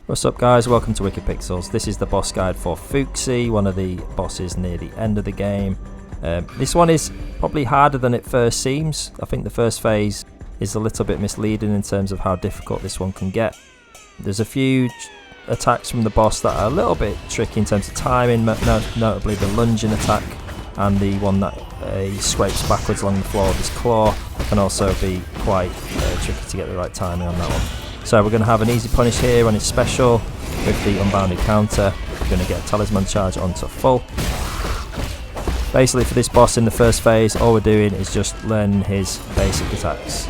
What's up guys, welcome to Wicked Pixels. This is the boss guide for Fuxi, one of the bosses near the end of the game. This one is probably harder than it first seems. I think the first phase is a little bit misleading in terms of how difficult this one can get. There's a few attacks from the boss that are a little bit tricky in terms of timing, notably the lunging attack and the one that he scrapes backwards along the floor with his claw can also be quite tricky to get the right timing on that one. So we're going to have an easy punish here on his special with the unbounded counter. We're going to get a talisman charge onto full. Basically for this boss in the first phase, all we're doing is just learning his basic attacks.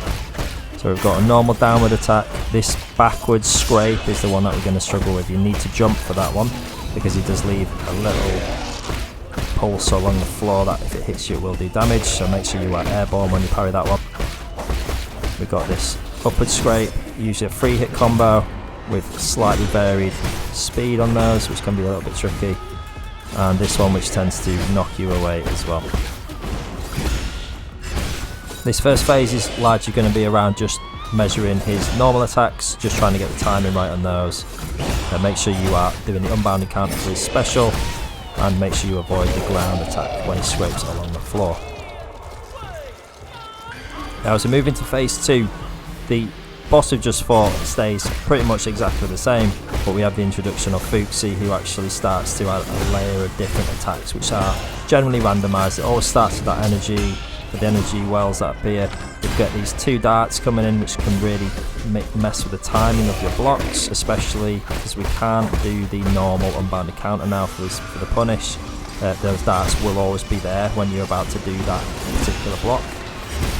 So we've got a normal downward attack. This backwards scrape is the one that we're going to struggle with. You need to jump for that one because he does leave a little pulse along the floor that if it hits you it will do damage, so make sure you are airborne when you parry that one. We've got this upward scrape, usually a 3-hit combo with slightly varied speed on those, which can be a little bit tricky, and this one which tends to knock you away as well. This first phase is largely going to be around just measuring his normal attacks, just trying to get the timing right on those, and make sure you are doing the unbounded counter for his special, and make sure you avoid the ground attack when he scrapes along the floor. Now as we move into phase 2, the boss we've just fought stays pretty much exactly the same, but we have the introduction of Fuxi, who actually starts to add a layer of different attacks which are generally randomised. It always starts with that energy, with the energy wells that appear. You get these 2 darts coming in which can really mess with the timing of your blocks, especially because we can't do the normal unbounded counter now for the punish. Those darts will always be there when you're about to do that particular block.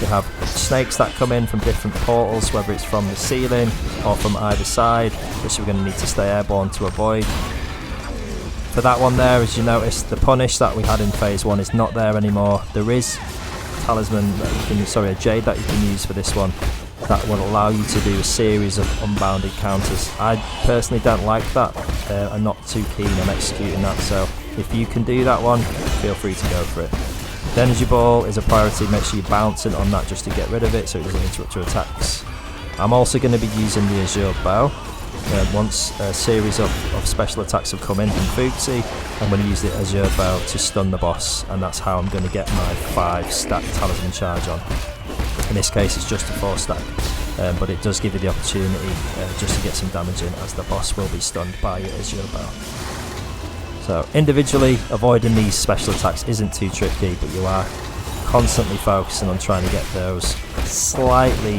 You have snakes that come in from different portals, whether it's from the ceiling or from either side, which we're going to need to stay airborne to avoid. For that one there, as you notice, the punish that we had in phase 1 is not there anymore. There is a talisman that you can, a jade that you can use for this one that will allow you to do a series of unbounded counters. I personally don't like that. I'm not too keen on executing that, so if you can do that one, feel free to go for it. The energy ball is a priority, make sure you're bouncing on that just to get rid of it so it doesn't interrupt your attacks. I'm also going to be using the Azure Bow. Once a series of special attacks have come in from Fuxi, I'm going to use the Azure Bow to stun the boss, and that's how I'm going to get my 5-stack talisman charge on. In this case it's just a 4-stack, but it does give you the opportunity just to get some damage in, as the boss will be stunned by your Azure Bow. So individually, avoiding these special attacks isn't too tricky, but you are constantly focusing on trying to get those slightly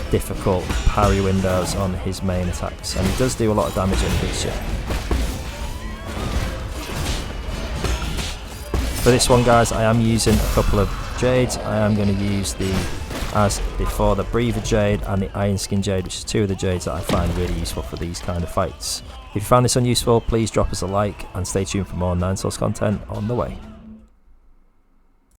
difficult parry windows on his main attacks, and he does do a lot of damage when he hits you. For this one guys, I am using a couple of jades. I am going to use as before, the Breather Jade and the Iron Skin Jade, which is 2 of the jades that I find really useful for these kind of fights. If you found this one useful, please drop us a like and stay tuned for more 9 Source content on the way.